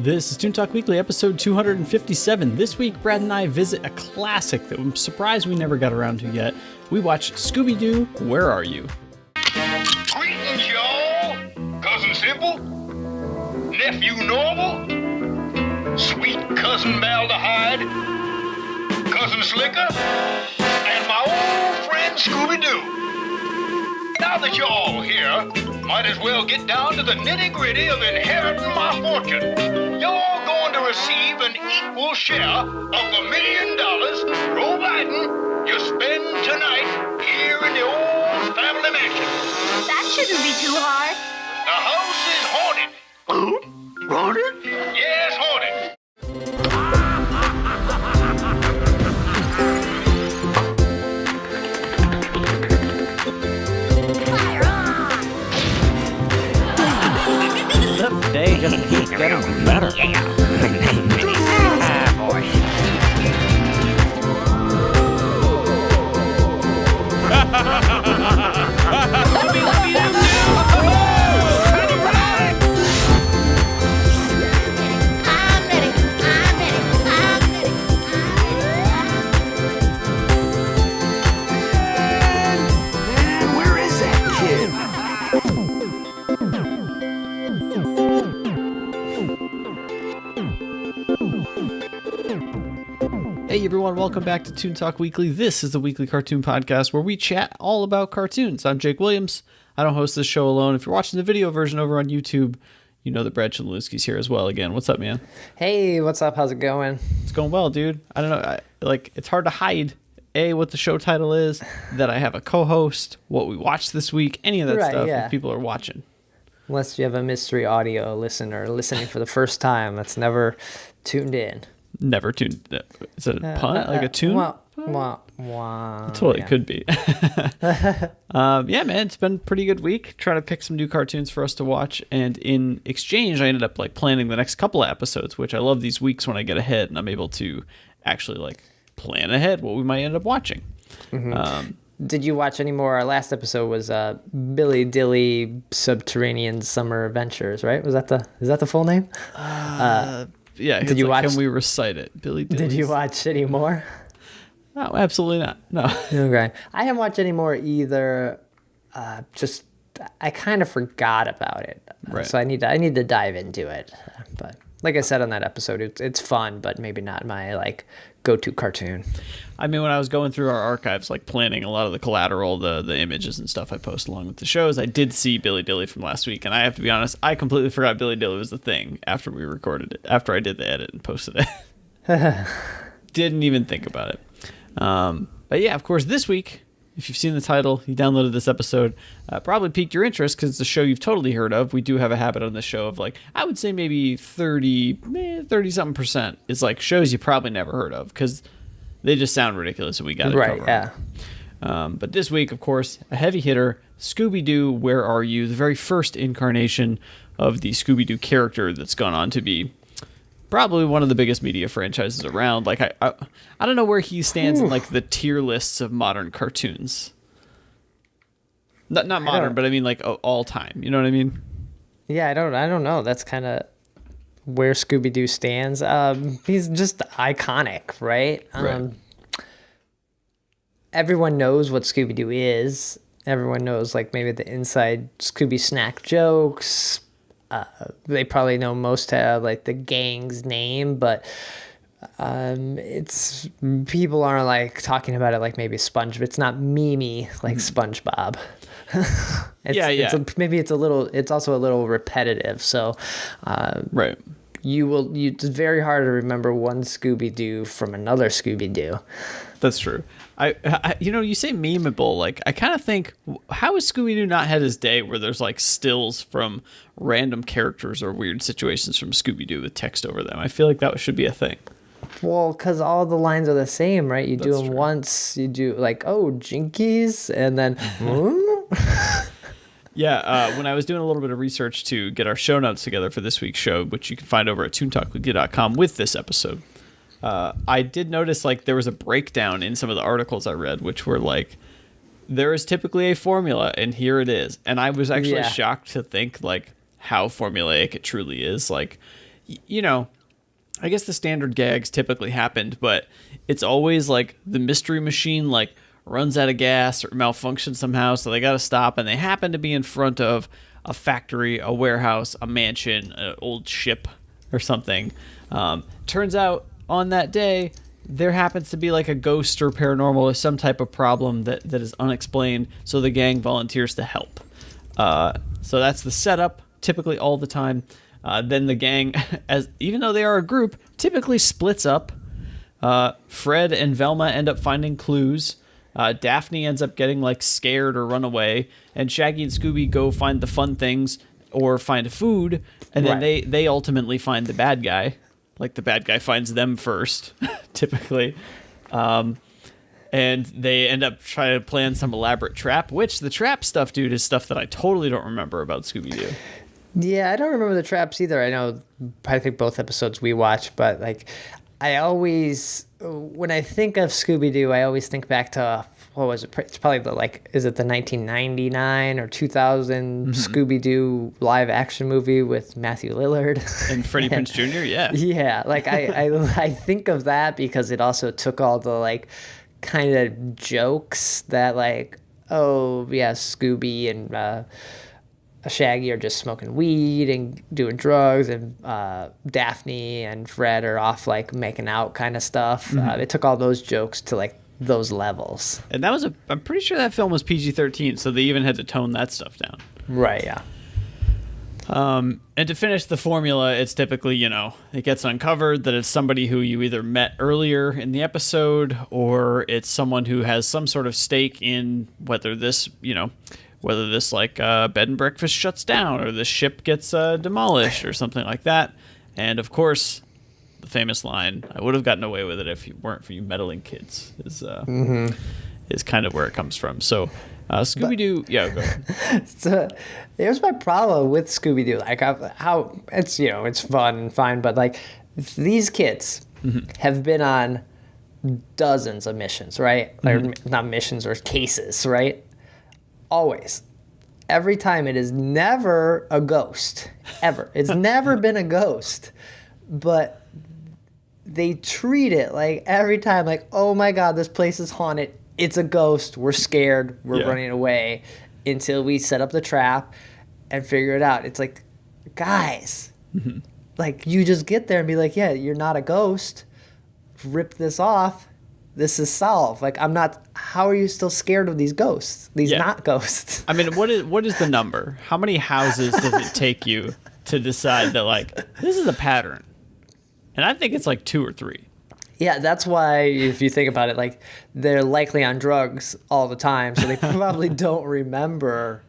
This is Toon Talk Weekly, episode 257. This week, Brad and I visit a classic that I'm surprised we never got around to yet. We watch Scooby-Doo, Where Are You? Greetings, y'all! Cousin Simple, Nephew Normal, Sweet Cousin Maldehyde, Cousin Slicker, and my old friend Scooby-Doo. Now that you're all here, might as well get down to the nitty-gritty of inheriting my fortune. You're going to receive an equal share of the $1 million providing you spend tonight here in the old family mansion. That shouldn't be too hard. The house is haunted. Haunted? Yes, haunted. The day just keeps getting better. Ah, boy. I'm ready. And where is that kid? Hey everyone, welcome back to Toon Talk Weekly. This is the weekly cartoon podcast where we chat all about cartoons. I'm Jake Williams. I don't host this show alone. If you're watching the video version over on YouTube, you know that Brad Chmielewski's here as well again. What's up, man? Hey, what's up? How's it going? It's going well, dude. I don't know. It's hard to hide, A, what the show title is, that I have a co-host, what we watched this week, any of that Right, stuff yeah. if people are watching. Unless you have a mystery audio listener listening for the first time that's never tuned in. Never tuned. Is it a pun? Like a tune? Wah, wah. Totally Yeah. could be. Yeah, man, it's been a pretty good week. Trying to pick some new cartoons for us to watch, and in exchange, I ended up planning the next couple of episodes, which I love these weeks when I get ahead and I'm able to actually plan ahead what we might end up watching. Mm-hmm. Did you watch any more? Our last episode was Billy Dilly Subterranean Summer Adventures, right? Is that the full name? Yeah, Did you watch? Can we recite it, Billy? Did you watch any more? No, absolutely not. No. Okay, I haven't watched any more either. Just I kind of forgot about it, Right. so I need to dive into it. But like I said on that episode, it's fun, but maybe not my go-to cartoon. I mean, when I was going through our archives, planning a lot of the collateral, the images and stuff I post along with the shows, I did see Billy Dilly from last week, and I have to be honest, I completely forgot Billy Dilly was the thing after we recorded it, after I did the edit and posted it. Didn't even think about it. But yeah, of course, this week, if you've seen the title, you downloaded this episode, probably piqued your interest because it's a show you've totally heard of. We do have a habit on this show of I would say maybe 30-something% is shows you probably never heard of because they just sound ridiculous and we got to Right? cover Yeah. them. But this week, of course, a heavy hitter, Scooby-Doo, Where Are You? The very first incarnation of the Scooby-Doo character that's gone on to be probably one of the biggest media franchises around. I don't know where he stands in the tier lists of modern cartoons. Not modern, but I mean all time. You know what I mean? Yeah, I don't know. That's kind of where Scooby-Doo stands. He's just iconic, right? Right. Everyone knows what Scooby-Doo is. Everyone knows maybe the inside Scooby snack jokes. They probably know most the gang's name, but it's people aren't talking about it maybe SpongeBob. It's not memey like SpongeBob. Maybe it's also a little repetitive. So, Right. It's very hard to remember one Scooby-Doo from another Scooby-Doo. That's true. I you say memeable. I kind of think, how has Scooby-Doo not had his day where there's stills from random characters or weird situations from Scooby-Doo with text over them? I feel like that should be a thing. Well, because all the lines are the same, right? You do That's them true. once, you do Jinkies, and then Yeah, when I was doing a little bit of research to get our show notes together for this week's show, which you can find over at toontalkweekly.com with this episode, I did notice there was a breakdown in some of the articles I read, which were there is typically a formula, and here it is. And I was actually shocked to think how formulaic it truly is. you know, I guess the standard gags typically happened, but it's always like the mystery machine like runs out of gas or malfunctions somehow, so they got to stop, and they happen to be in front of a factory, a warehouse, a mansion, an old ship or something. Turns out on that day there happens to be like a ghost or paranormal or some type of problem that is unexplained, so the gang volunteers to help. So that's the setup typically all the time. Then the gang, even though they are a group, typically splits up. Fred and Velma end up finding clues. Daphne ends up getting like scared or run away, and Shaggy and Scooby go find the fun things or find food, and then they ultimately find the bad guy. Like the bad guy finds them first, typically. And they end up trying to plan some elaborate trap, which the trap stuff, dude, is stuff that I totally don't remember about Scooby-Doo. Yeah, I don't remember the traps either. I think both episodes we watched, but like I always, when I think of Scooby-Doo, I always think back to, what was it? It's probably is it the 1999 or 2000 Scooby-Doo live action movie with Matthew Lillard? And Freddie Prinze Jr., yeah. Yeah, like I think of that because it also took all the like kind of jokes that like, oh yeah, Scooby and Shaggy are just smoking weed and doing drugs, and Daphne and Fred are off like making out kind of stuff. It took all those jokes to like those levels. And that was I'm pretty sure that film was PG-13, so they even had to tone that stuff down. Right, yeah. And to finish the formula, it's typically, you know, it gets uncovered that it's somebody who you either met earlier in the episode, or it's someone who has some sort of stake in whether this like bed and breakfast shuts down or the ship gets demolished or something like that. And of course, the famous line, "I would have gotten away with it if it weren't for you meddling kids," is kind of where it comes from. So Scooby-Doo, yeah, go ahead. So here's my problem with Scooby-Doo. Like how it's, you know, it's fun and fine, but like these kids have been on dozens of missions, right? Or not missions, or cases, right? Always. Every time it is never a ghost. Ever. It's never been a ghost. But they treat it like every time like, oh my God, this place is haunted. It's a ghost. We're scared. We're running away until we set up the trap and figure it out. It's like, guys, like you just get there and be like, yeah, you're not a ghost. Rip this off. This is solved. Like, I'm not. How are you still scared of these ghosts? These not ghosts. I mean, what is the number? How many houses does it take you to decide that like this is a pattern? And I think it's like 2 or 3. Yeah, that's why if you think about it, like they're likely on drugs all the time, so they probably don't remember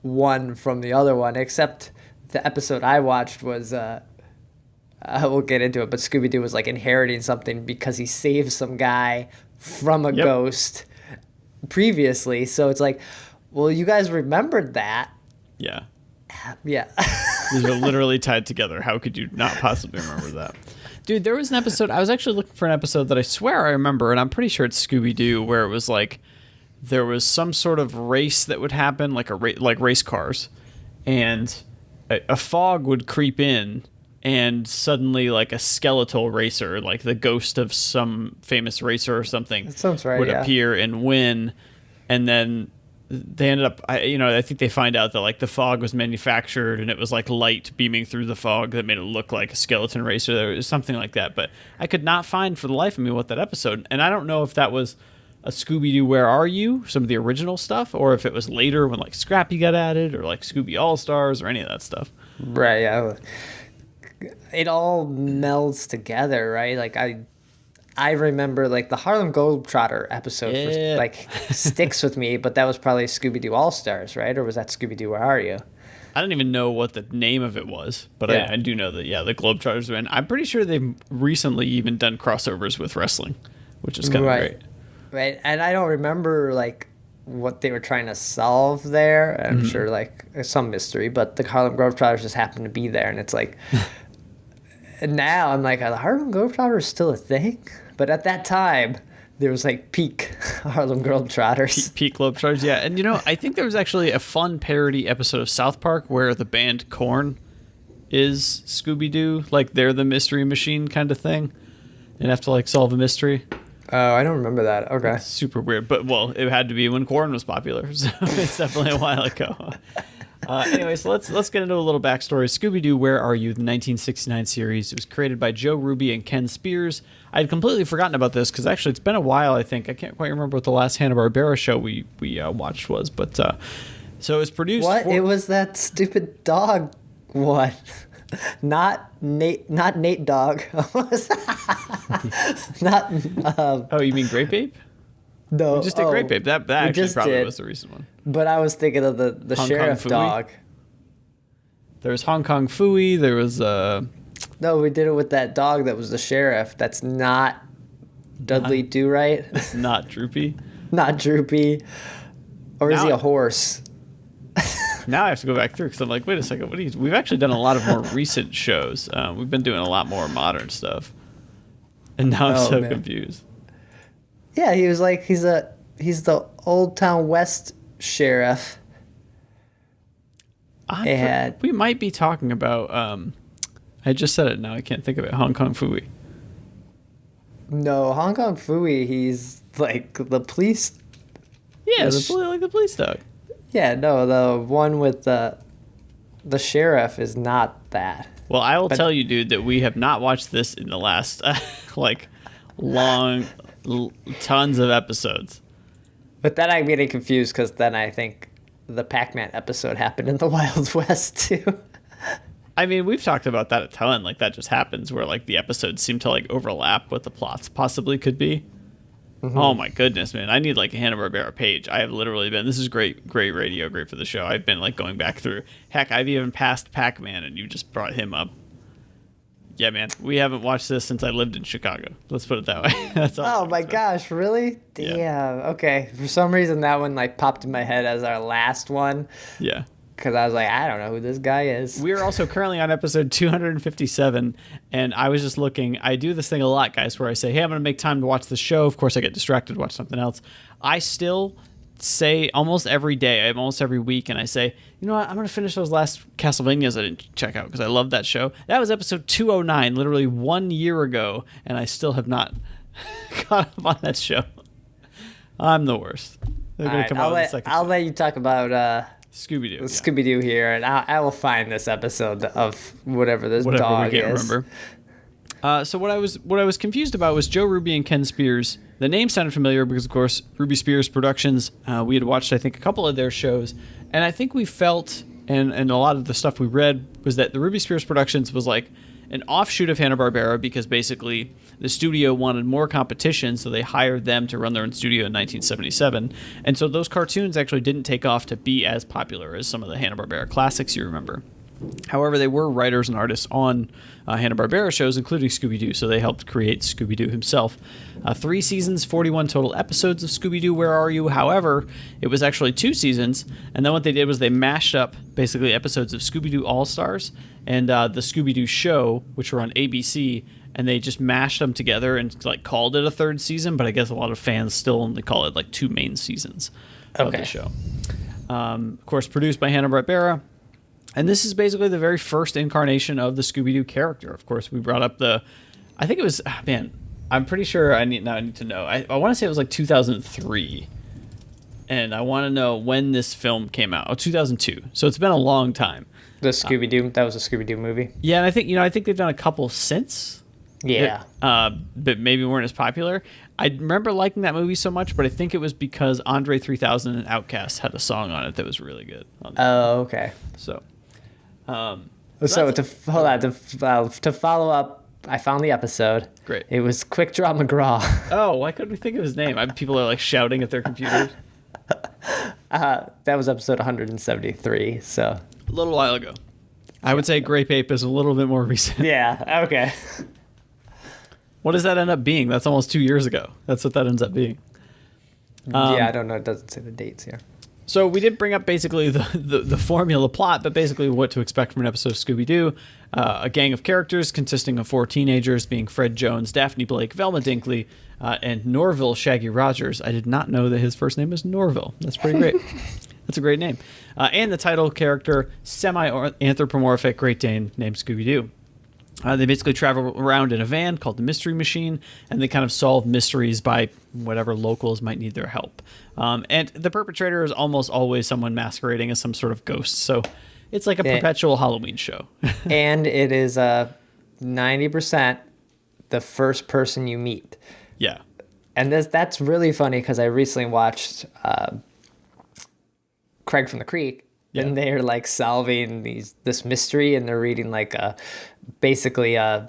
one from the other one. Except the episode I watched was. I won't get into it, but Scooby-Doo was like inheriting something because he saved some guy from a ghost previously. So it's like, well, you guys remembered that. Yeah. Yeah. These are literally tied together. How could you not possibly remember that? Dude, there was an episode, I was actually looking for an episode that I swear I remember, and I'm pretty sure it's Scooby-Doo, where it was like, there was some sort of race that would happen, like like race cars, and a fog would creep in, and suddenly like a skeletal racer, like the ghost of some famous racer or something, that sounds right, would appear and win. And then they ended up, I think they find out that like the fog was manufactured, and it was like light beaming through the fog that made it look like a skeleton racer. There was something like that, but I could not find for the life of me what that episode. And I don't know if that was a Scooby-Doo Where Are You, some of the original stuff, or if it was later when like Scrappy got added, or like Scooby All-Stars, or any of that stuff. Right, yeah. It all melds together, right? Like I remember like the Harlem Globetrotter episode like sticks with me, but that was probably Scooby-Doo All-Stars, right? Or was that Scooby-Doo Where Are You? I don't even know what the name of it was, but I do know that, the Globetrotters were in. I'm pretty sure they've recently even done crossovers with wrestling, which is kind of great. Right, and I don't remember like what they were trying to solve there. I'm sure like there's some mystery, but the Harlem Globetrotters just happened to be there, and it's like... And now I'm like, are the Harlem Globetrotters still a thing? But at that time, there was like peak Harlem Globetrotters. Peak Globetrotters, yeah. And I think there was actually a fun parody episode of South Park where the band Korn is Scooby-Doo. Like, they're the mystery machine kind of thing. And have to, like, solve a mystery. Oh, I don't remember that. Okay. It's super weird. But, well, it had to be when corn was popular. So it's definitely a while ago. Anyway, so let's get into a little backstory. Scooby-Doo, Where Are You? The 1969 series. It was created by Joe Ruby and Ken Spears. I'd completely forgotten about this because actually it's been a while, I think. I can't quite remember what the last Hanna-Barbera show we watched was. But so it was produced... It was that stupid dog one. Not Nate Dogg. Not... oh, you mean Great Babe? No. We just did Great Babe. That actually probably was the recent one. But I was thinking of the Hong sheriff Kong Phooey? dog. There was Hong Kong Phooey. There was... No, we did it with that dog that was the sheriff. That's not Dudley Do-Right. It's not Droopy. Not Droopy. Or is he a horse? Now I have to go back through because I'm like, wait a second. We've actually done a lot of more recent shows. We've been doing a lot more modern stuff. And now I'm so confused. Yeah, he was like, he's the Old Town West sheriff. We might be talking about... I just said it now. I can't think of it. Hong Kong Phooey. No, Hong Kong Phooey, he's like the police. Yeah, like the police dog. Yeah, no, the one with the sheriff is not that. Well, I will tell you, dude, that we have not watched this in the last, tons of episodes. But then I'm getting confused because then I think the Pac-Man episode happened in the Wild West, too. I mean, we've talked about that a ton. Like, that just happens where, like, the episodes seem to, like, overlap what the plots possibly could be. Mm-hmm. Oh, my goodness, man. I need, like, a Hanna-Barbera page. I have literally been... This is great radio, great for the show. I've been, like, going back through... Heck, I've even passed Pac-Man, and you just brought him up. Yeah, man. We haven't watched this since I lived in Chicago. Let's put it that way. That's all. Oh, my gosh. Really? Damn. Yeah. Okay. For some reason, that one, like, popped in my head as our last one. Yeah. Because I was like, I don't know who this guy is. We are also currently on episode 257, and I was just looking. I do this thing a lot, guys, where I say, hey, I'm going to make time to watch the show. Of course, I get distracted, watch something else. I still say almost every day, almost every week, and I say, you know what, I'm going to finish those last Castlevanias I didn't check out because I love that show. That was episode 209, literally 1 year ago, and I still have not caught up on that show. I'm the worst. All right, I'll let you talk about... Scooby-Doo. Scooby-Doo here, and I will find this episode of whatever this dog we can't is. Remember. So what I was confused about was Joe Ruby and Ken Spears. The name sounded familiar because, of course, Ruby Spears Productions. We had watched, I think, a couple of their shows, and I think we felt, and a lot of the stuff we read was that the Ruby Spears Productions was like an offshoot of Hanna-Barbera because basically the studio wanted more competition, so they hired them to run their own studio in 1977. And so those cartoons actually didn't take off to be as popular as some of the Hanna-Barbera classics you remember. However, they were writers and artists on Hanna-Barbera shows, including Scooby-Doo, so they helped create Scooby-Doo himself. 3 seasons, 41 total episodes of Scooby-Doo, Where Are You? However, it was actually 2 seasons, and then what they did was they mashed up basically episodes of Scooby-Doo All-Stars and the Scooby-Doo show, which were on ABC, and they just mashed them together and like called it a 3rd season, but I guess a lot of fans still only call it like 2 main seasons of the show. Of course, produced by Hanna-Barbera. And this is basically the very first incarnation of the Scooby-Doo character. Of course, we brought up I think it was, I'm pretty sure I need to know. I want to say it was like 2003. And I want to know when this film came out. 2002. So it's been a long time. The Scooby-Doo, that was a Scooby-Doo movie. Yeah, and I think they've done a couple since. Yeah. But maybe weren't as popular. I remember liking that movie so much, but I think it was because Andre 3000 and Outkast had a song on it that was really good. Oh, okay. So to follow up, I found the episode. Great. It was Quick Draw McGraw. Oh, why couldn't we think of his name? People are like shouting at their computers. That was episode 173, so. A little while ago. I would say Grape Ape is a little bit more recent. Yeah, okay. What does that end up being? That's almost 2 years ago. That's what that ends up being. Yeah, I don't know. It doesn't say the dates here. So we did bring up basically the formula plot, but basically what to expect from an episode of Scooby-Doo. A gang of characters consisting of 4 teenagers being Fred Jones, Daphne Blake, Velma Dinkley, and Norville Shaggy Rogers. I did not know that his first name is Norville. That's pretty great. That's a great name. And the title character, semi-anthropomorphic Great Dane named Scooby-Doo. They basically travel around in a van called the Mystery Machine, and they kind of solve mysteries by whatever locals might need their help. And the perpetrator is almost always someone masquerading as some sort of ghost. So it's like a perpetual Halloween show. And it is 90% the first person you meet. Yeah. And that's really funny because I recently watched Craig from the Creek, and they're like solving this mystery, and they're reading like basically a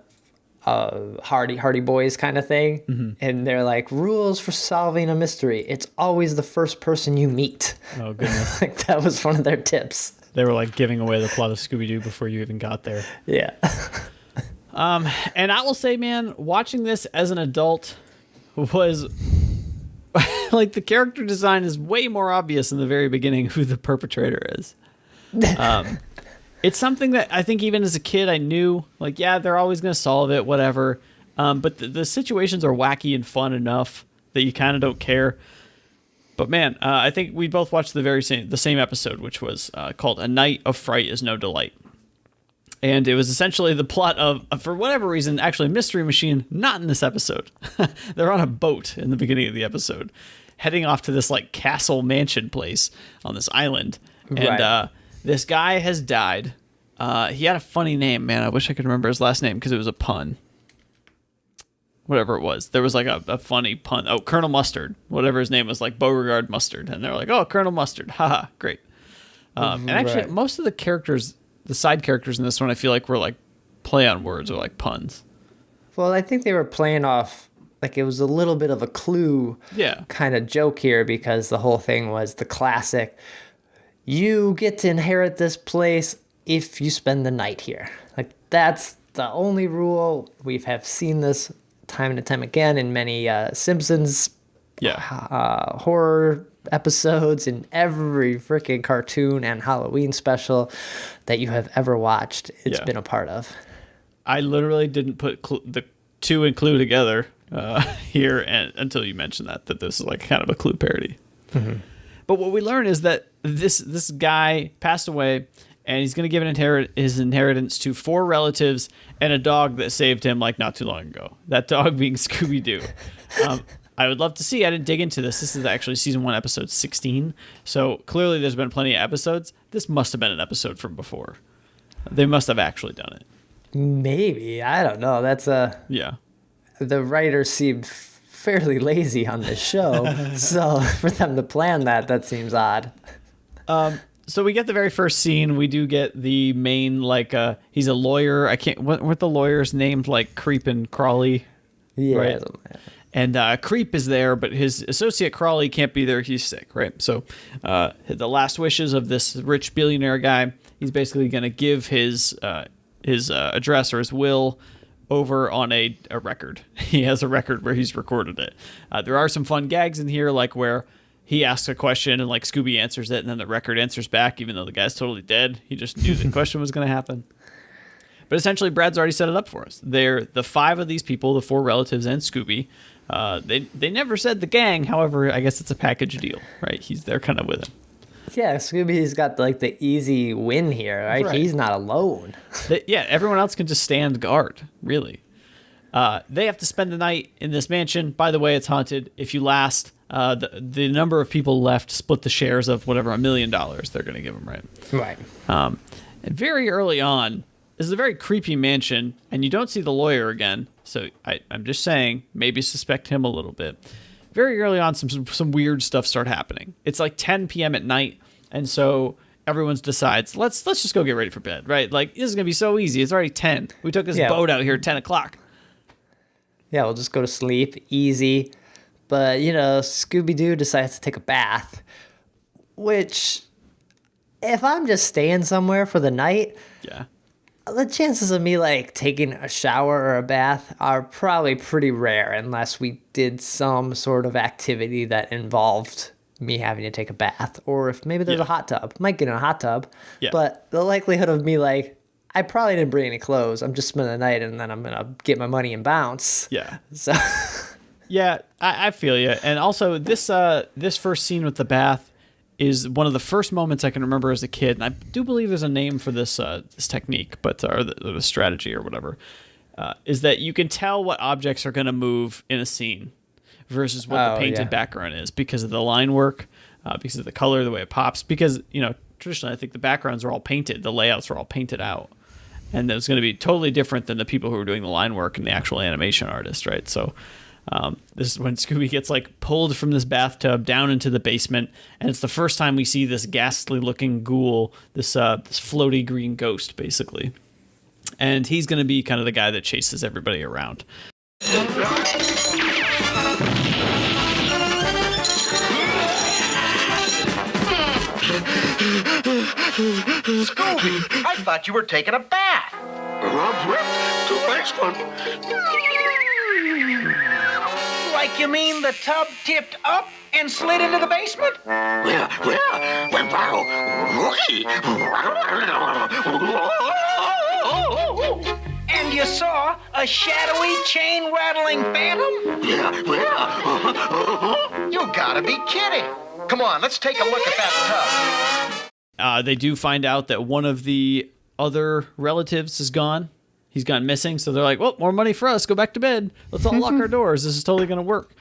Hardy Boys kind of thing, and they're like, rules for solving a mystery: it's always the first person you meet. Oh goodness! Like that was one of their tips. They were like giving away the plot of Scooby-Doo before you even got there. Yeah. And I will say, man, watching this as an adult was like the character design is way more obvious in the very beginning who the perpetrator is. It's something that I think even as a kid I knew, like, yeah, they're always going to solve it, whatever. But the situations are wacky and fun enough that you kind of don't care. But man, I think we both watched the same episode, which was called "A Night of Fright is No Delight." And it was essentially the plot of, for whatever reason, actually Mystery Machine, not in this episode. They're on a boat in the beginning of the episode, heading off to this like castle mansion place on this island. And this guy has died. He had a funny name, man. I wish I could remember his last name because it was a pun. Whatever it was. There was like a funny pun. Oh, Colonel Mustard. Whatever his name was, like Beauregard Mustard. And they're like, oh, Colonel Mustard. Haha, great. And actually, most of the characters... The side characters in this one, I feel like were like play on words or like puns. Well, I think they were playing off, like it was a little bit of a Clue kind of joke here, because the whole thing was the classic, you get to inherit this place if you spend the night here. Like that's the only rule. We have seen this time and time again in many Simpsons horror episodes, in every freaking cartoon and Halloween special that you have ever watched. It's been a part of. I literally didn't put the two and Clue together here until you mentioned that this is like kind of a Clue parody. Mm-hmm. But what we learn is that this guy passed away, and he's going to give his inheritance to 4 relatives and a dog that saved him like not too long ago. That dog being Scooby-Doo. I would love to see. I didn't dig into this. This is actually season 1, episode 16. So clearly there's been plenty of episodes. This must have been an episode from before. They must have actually done it. Maybe. I don't know. That's the writers seemed fairly lazy on this show. So for them to plan that seems odd. So we get the very first scene. We do get the main, like, he's a lawyer. I can't, what the lawyer's named, like Creep and Crawley. Yeah. Right? And Creep is there, but his associate Crawley can't be there. He's sick, right? So the last wishes of this rich billionaire guy, he's basically going to give his address or his will over on a record. He has a record where he's recorded it. There are some fun gags in here, like where he asks a question and like Scooby answers it, and then the record answers back, even though the guy's totally dead. He just knew the question was going to happen. But essentially, Brad's already set it up for us. They're the 5 of these people, the 4 relatives and Scooby. They never said the gang. However, I guess it's a package deal, right? He's there kind of with him. Yeah, Scooby's got like the easy win here, right? He's not alone. Everyone else can just stand guard, really. They have to spend the night in this mansion. By the way, it's haunted. If you last, the number of people left split the shares of whatever $1 million they're going to give them, right? Right. And very early on, this is a very creepy mansion, and you don't see the lawyer again. So I'm just saying, maybe suspect him a little bit. Very early on, some weird stuff start happening. It's like 10 p.m. at night, and so everyone decides, let's just go get ready for bed, right? Like, this is going to be so easy. It's already 10. We took this boat out here at 10 o'clock. Yeah, we'll just go to sleep. Easy. But, Scooby-Doo decides to take a bath, which, if I'm just staying somewhere for the night... Yeah. The chances of me like taking a shower or a bath are probably pretty rare unless we did some sort of activity that involved me having to take a bath, or if maybe there's a hot tub. Might get in a hot tub, but the likelihood of me like, I probably didn't bring any clothes. I'm just spending the night and then I'm gonna get my money and bounce. Yeah. So. Yeah, I feel you. And also this first scene with the bath is one of the first moments I can remember as a kid, and I do believe there's a name for this this technique, but or the strategy or whatever, is that you can tell what objects are going to move in a scene versus what the painted background is because of the line work, because of the color, the way it pops, because, you know, traditionally I think the backgrounds are all painted, the layouts are all painted out, and it's going to be totally different than the people who are doing the line work and the actual animation artist, right? So this is when Scooby gets like pulled from this bathtub down into the basement, and it's the first time we see this ghastly looking ghoul, this floaty green ghost basically, and he's going to be kind of the guy that chases everybody around. Scooby, I thought you were taking a bath. Like you mean the tub tipped up and slid into the basement? And you saw a shadowy, chain-rattling phantom? You gotta be kidding. Come on, let's take a look at that tub. They do find out that one of the other relatives is gone. He's gone missing, so they're like, well, more money for us. Go back to bed. Let's all lock our doors. This is totally going to work.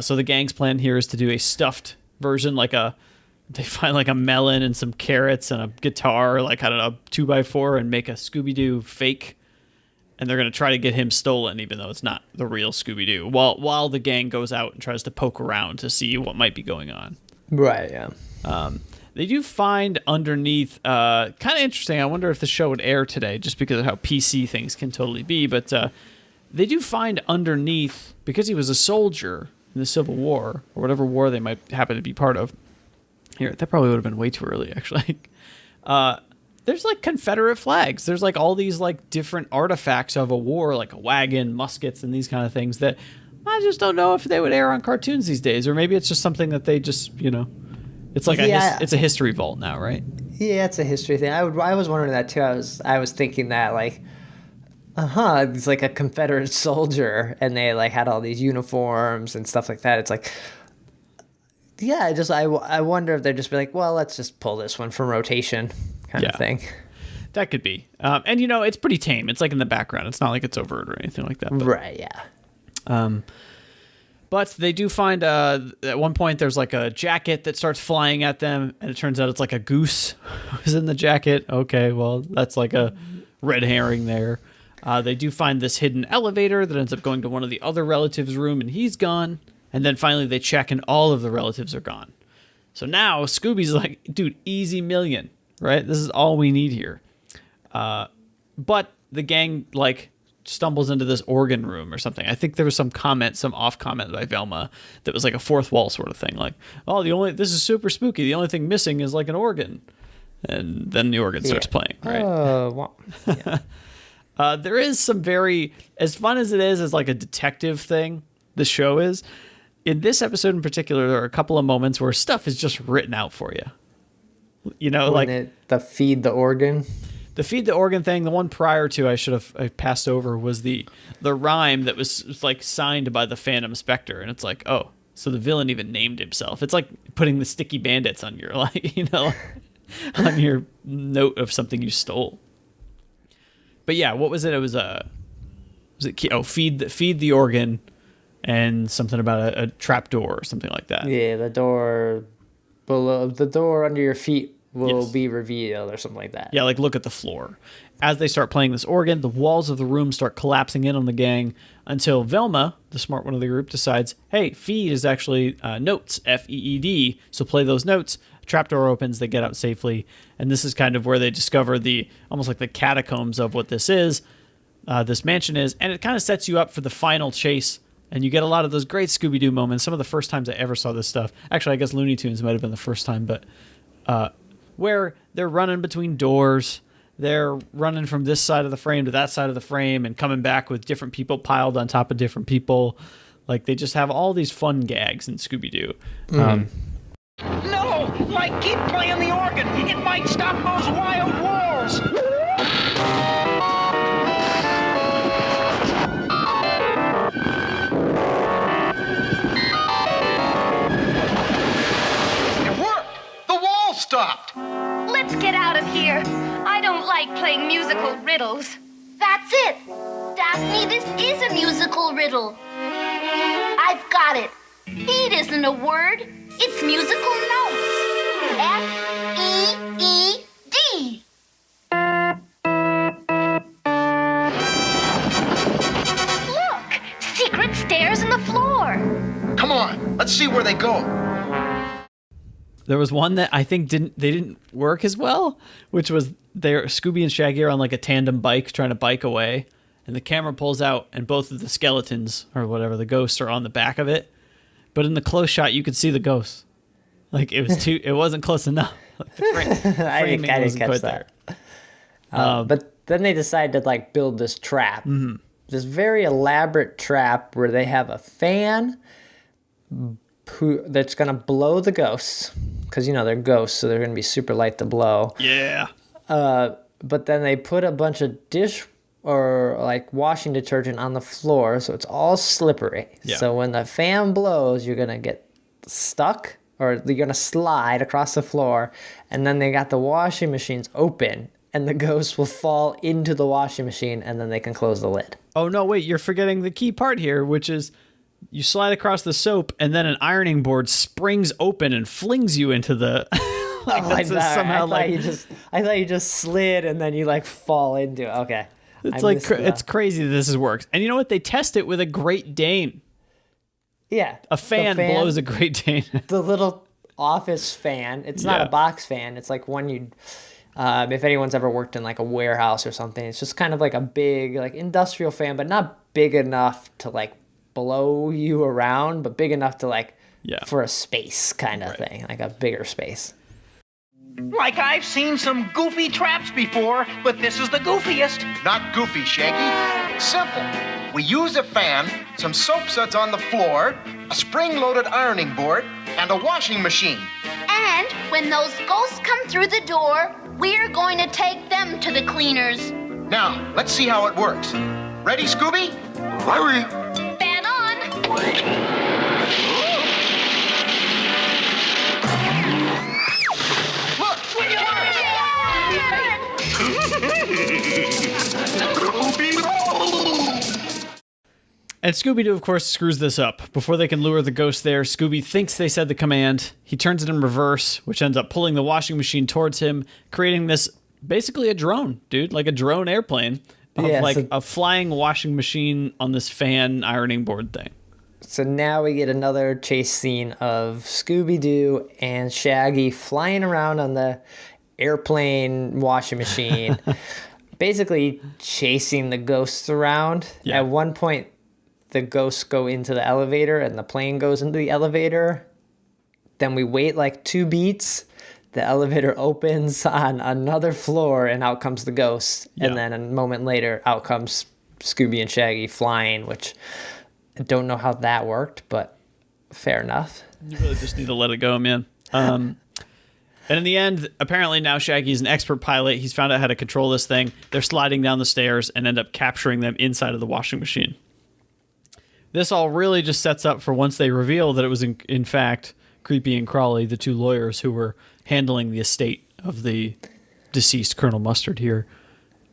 So the gang's plan here is to do a stuffed version, they find like a melon and some carrots and a guitar, like, I don't know, 2x4, and make a Scooby-Doo fake. And they're going to try to get him stolen, even though it's not the real Scooby-Doo, while the gang goes out and tries to poke around to see what might be going on. Right, yeah. They do find underneath, kind of interesting, I wonder if the show would air today, just because of how PC things can totally be, but they do find underneath, because he was a soldier in the Civil War, or whatever war they might happen to be part of. Here, that probably would have been way too early, actually. There's like Confederate flags. There's like all these like different artifacts of a war, like a wagon, muskets, and these kind of things that I just don't know if they would air on cartoons these days, or maybe it's just something that they just, you know, it's like it's a history vault now, right? Yeah, it's a history thing. I was wondering that too. I was thinking that like, it's like a Confederate soldier, and they like had all these uniforms and stuff like that. It's like, yeah, I wonder if they'd just be like, well, let's just pull this one from rotation, kind of thing. That could be. And you know, it's pretty tame. It's like in the background. It's not like it's overt or anything like that. But, right. Yeah. But they do find at one point there's like a jacket that starts flying at them, and it turns out it's like a goose who's in the jacket. Okay, well, that's like a red herring there. They do find this hidden elevator that ends up going to one of the other relatives' room, and he's gone. And then finally they check, and all of the relatives are gone. So now Scooby's like, dude, easy million, right? This is all we need here. But the gang like stumbles into this organ room or something. I think there was some off comment by Velma that was like a fourth wall sort of thing. Like, oh, this is super spooky. The only thing missing is like an organ. And then the organ starts playing, right? Well, yeah. There is some very, as fun as it is as like a detective thing, the show is, in this episode in particular, there are a couple of moments where stuff is just written out for you. You know, the feed the organ. The feed the organ thing, the one prior to I passed over was the rhyme that was like signed by the Phantom Spectre, and it's like, oh, so the villain even named himself. It's like putting the sticky bandits on your on your note of something you stole. But yeah, what was it? It was feed the organ, and something about a trap door or something like that. Yeah, the door under your feet will be revealed or something like that. Yeah, like look at the floor. As they start playing this organ, the walls of the room start collapsing in on the gang until Velma, the smart one of the group, decides, hey, feed is actually notes, F-E-E-D, so play those notes. Trapdoor opens, they get out safely, and this is kind of where they discover almost like the catacombs of what this mansion is, and it kind of sets you up for the final chase, and you get a lot of those great Scooby-Doo moments. Some of the first times I ever saw this stuff, actually I guess Looney Tunes might have been the first time, but where they're running between doors, they're running from this side of the frame to that side of the frame and coming back with different people piled on top of different people. Like, they just have all these fun gags in Scooby-Doo. No! Like, keep playing the organ! It might stop those wild wolves! It worked! The like playing musical riddles. That's it. Daphne, this is a musical riddle. I've got it. Beat isn't a word. It's musical notes. F-E-E-D. Look, secret stairs in the floor. Come on, let's see where they go. There was one that I think didn't work as well, which was Scooby and Shaggy are on like a tandem bike trying to bike away, and the camera pulls out and both of the skeletons or whatever, the ghosts, are on the back of it. But in the close shot you could see the ghosts. Like it wasn't close enough. Like I didn't catch that. But then they decided to like build this trap. Mm-hmm. This very elaborate trap where they have a fan that's gonna blow the ghosts, because they're ghosts, so they're gonna be super light to blow. Yeah. But then they put a bunch of dish or like washing detergent on the floor, so it's all slippery. Yeah. So when the fan blows, you're gonna get stuck, or you're gonna slide across the floor, and then they got the washing machines open, and the ghosts will fall into the washing machine, and then they can close the lid. Oh no, wait, you're forgetting the key part here, which is you slide across the soap, and then an ironing board springs open and flings you into the. I thought you just slid and then you like fall into it. Okay. It's crazy that this works. And you know what? They test it with a Great Dane. Yeah. A fan blows a Great Dane. The little office fan. It's not a box fan. It's like one you'd, if anyone's ever worked in like a warehouse or something, it's just kind of like a big like industrial fan, but not big enough to like blow you around, but big enough to like for a space kind of thing, like a bigger space. Like I've seen some goofy traps before, but this is the goofiest. Not goofy, Shaggy. Simple. We use a fan, some soap suds on the floor, a spring-loaded ironing board, and a washing machine. And when those ghosts come through the door, we're going to take them to the cleaners. Now, let's see how it works. Ready, Scooby? Hurry. Fan on. And Scooby-Doo, of course, screws this up. Before they can lure the ghost there, Scooby thinks they said the command. He turns it in reverse, which ends up pulling the washing machine towards him, creating this basically a drone, dude, like a drone airplane of a flying washing machine on this fan ironing board thing. So now we get another chase scene of Scooby-Doo and Shaggy flying around on the airplane washing machine, basically chasing the ghosts around. Yeah. At one point, the ghosts go into the elevator and the plane goes into the elevator. Then we wait like 2 beats. The elevator opens on another floor and out comes the ghost. Yeah. And then a moment later, out comes Scooby and Shaggy flying, which I don't know how that worked, but fair enough. You really just need to let it go, man. And in the end, apparently now Shaggy's an expert pilot. He's found out how to control this thing. They're sliding down the stairs and end up capturing them inside of the washing machine. This all really just sets up for once they reveal that it was in fact Creepy and Crawly, the 2 lawyers who were handling the estate of the deceased Colonel Mustard here.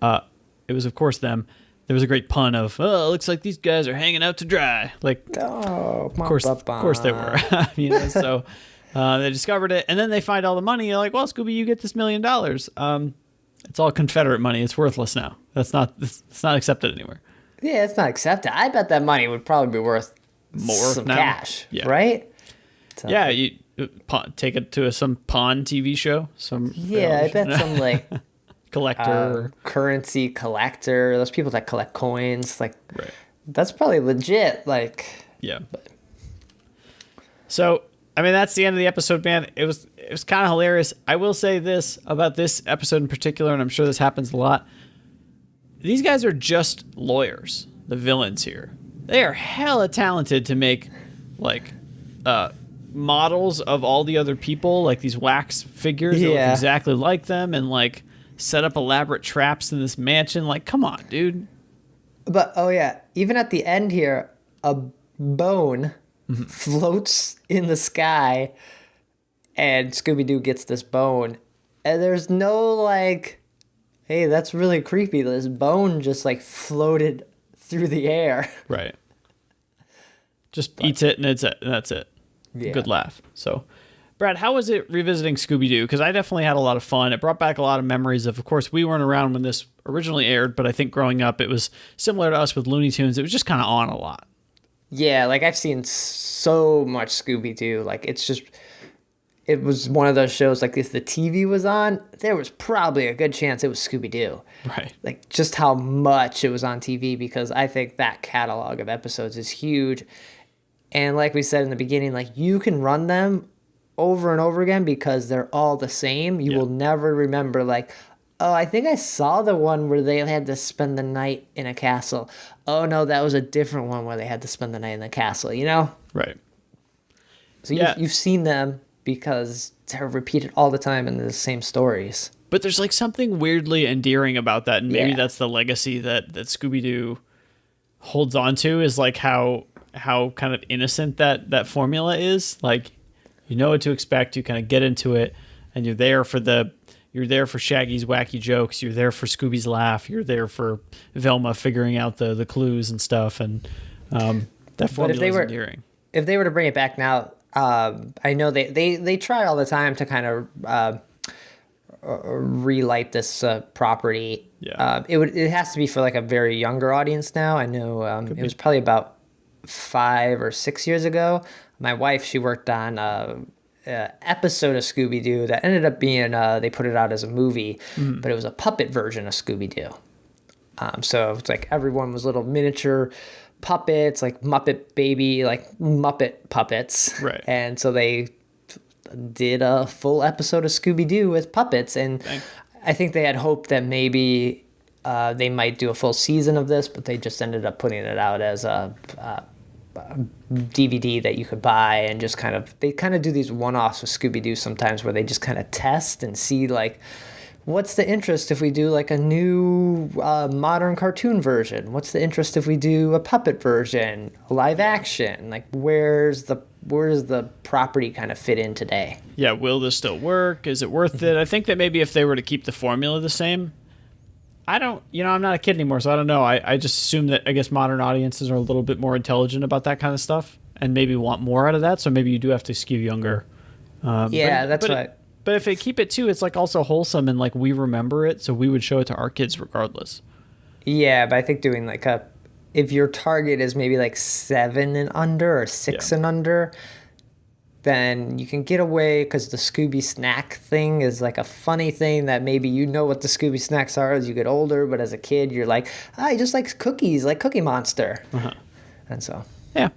It was, of course, them. There was a great pun of, "Oh, it looks like these guys are hanging out to dry." Like, of course they were. So they discovered it, and then they find all the money. They're like, "Well, Scooby, you get this $1 million. It's all Confederate money. It's worthless now. It's not accepted anywhere." Yeah, it's not accepted. I bet that money would probably be worth more some now. Cash, right? So, yeah, you take it to some pawn TV show. I bet some like collector, currency collector. Those people that collect coins, like that's probably legit. Like, yeah. So, I mean, that's the end of the episode, man. It was kind of hilarious. I will say this about this episode in particular, and I'm sure this happens a lot. These guys are just lawyers, the villains here. They are hella talented to make, like, models of all the other people, like these wax figures that look exactly like them, and, like, set up elaborate traps in this mansion. Like, come on, dude. But, even at the end here, a bone floats in the sky, and Scooby-Doo gets this bone. And there's no, like... hey, that's really creepy. This bone just like floated through the air. Right. Just eats it and that's it. Yeah. Good laugh. So, Brad, how was it revisiting Scooby-Doo? Because I definitely had a lot of fun. It brought back a lot of memories of course, we weren't around when this originally aired, but I think growing up, it was similar to us with Looney Tunes. It was just kind of on a lot. Yeah, like I've seen so much Scooby-Doo. Like it was one of those shows, like if the TV was on, there was probably a good chance it was Scooby-Doo. Right. Like just how much it was on TV, because I think that catalog of episodes is huge. And like we said in the beginning, like you can run them over and over again because they're all the same. You will never remember like, oh, I think I saw the one where they had to spend the night in a castle. Oh no, that was a different one where they had to spend the night in the castle, you know? Right. So you've seen them because they're repeated all the time in the same stories. But there's like something weirdly endearing about that, and maybe Yeah. that's the legacy that Scooby-Doo holds on to, is like how kind of innocent that formula is. Like, you know what to expect, you kind of get into it, and you're there for Shaggy's wacky jokes, you're there for Scooby's laugh, you're there for Velma figuring out the clues and stuff, and that formula is endearing. If they were to bring it back now, I know they try all the time to kind of relight this property. Yeah. It has to be for like a very younger audience now. I know it was probably about 5 or 6 years ago. My wife, she worked on a episode of Scooby-Doo that ended up being they put it out as a movie, but it was a puppet version of Scooby-Doo. So it's like everyone was little miniature puppets, like Muppet Baby, like Muppet puppets. Right. And so they did a full episode of Scooby-Doo with puppets, and I think they had hoped that maybe they might do a full season of this, but they just ended up putting it out as a DVD that you could buy, and just they do these one-offs with Scooby-Doo sometimes where they just kind of test and see like, what's the interest if we do like a new modern cartoon version? What's the interest if we do a puppet version, a live action? Like where's the property kind of fit in today? Yeah, will this still work? Is it worth it? I think that maybe if they were to keep the formula the same, I'm not a kid anymore, so I don't know. I just assume that, I guess, modern audiences are a little bit more intelligent about that kind of stuff and maybe want more out of that, so maybe you do have to skew younger. That's right. But if they keep it too, it's like also wholesome and like we remember it, so we would show it to our kids regardless. Yeah, but I think doing like if your target is maybe like 7 and under or 6 and under, then you can get away, because the Scooby snack thing is like a funny thing that maybe you know what the Scooby snacks are as you get older, but as a kid you're like, I just like cookies, like Cookie Monster. And so yeah.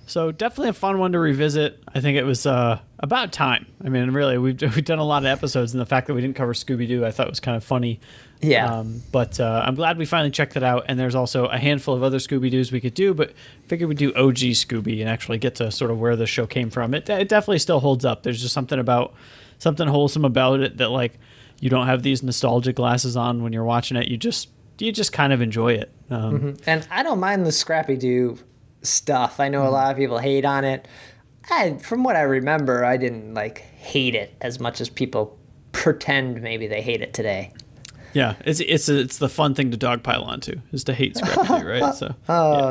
So definitely a fun one to revisit. I think it was about time. I mean, really, we've done a lot of episodes, and the fact that we didn't cover Scooby-Doo I thought was kind of funny. Yeah. But I'm glad we finally checked that out, and there's also a handful of other Scooby-Doos we could do, but figured we'd do OG Scooby and actually get to sort of where the show came from. It definitely still holds up. There's just something wholesome about it that, like, you don't have these nostalgia glasses on when you're watching it. You just kind of enjoy it. And I don't mind the Scrappy-Doo stuff. I know a lot of people hate on it. From what I remember, I didn't like hate it as much as people pretend maybe they hate it today. Yeah, it's the fun thing to dogpile onto, is to hate Scrappy-Doo, right? So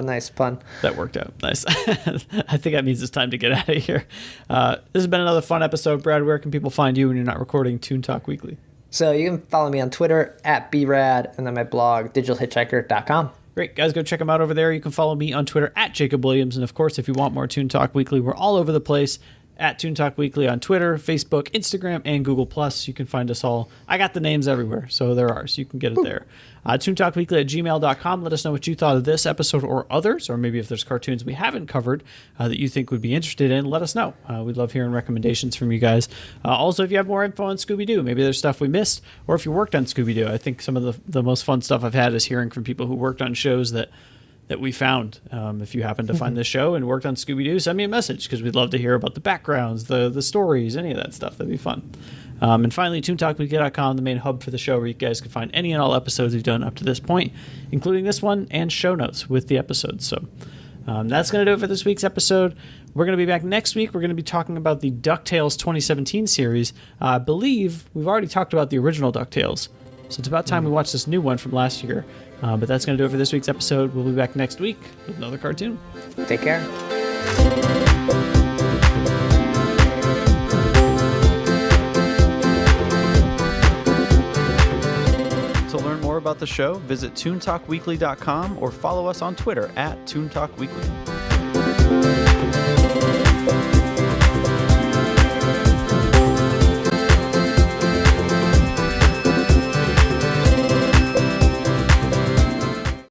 Nice pun. that worked out. Nice. I think that means it's time to get out of here. This has been another fun episode. Brad, where can people find you when you're not recording Toon Talk Weekly? So you can follow me on Twitter @brad, and then my blog digitalhitchhiker.com. Great, guys, go check them out over there. You can follow me on Twitter @Jacob Williams, and of course, if you want more Toon Talk Weekly, we're all over the place at Toon Talk Weekly on Twitter, Facebook, Instagram, and Google+. You can find us all. I got the names everywhere, so there are, so you can get it there. ToonTalkWeekly@gmail.com. Let us know what you thought of this episode or others, or maybe if there's cartoons we haven't covered that you think would be interested in, let us know. We'd love hearing recommendations from you guys. Also, if you have more info on Scooby-Doo, maybe there's stuff we missed, or if you worked on Scooby-Doo. I think some of the most fun stuff I've had is hearing from people who worked on shows that we found. If you happen to find this show and worked on Scooby-Doo, send me a message, because we'd love to hear about the backgrounds, the stories, any of that stuff. That'd be fun. And finally, ToonTalkWeekly.com, the main hub for the show, where you guys can find any and all episodes we've done up to this point, including this one, and show notes with the episodes. So that's going to do it for this week's episode. We're going to be back next week. We're going to be talking about the DuckTales 2017 series. I believe we've already talked about the original DuckTales So it's about time we watch this new one from last year. But that's going to do it for this week's episode. We'll be back next week with another cartoon. Take care. To learn more about the show, visit toontalkweekly.com or follow us on Twitter at Toon Talk Weekly.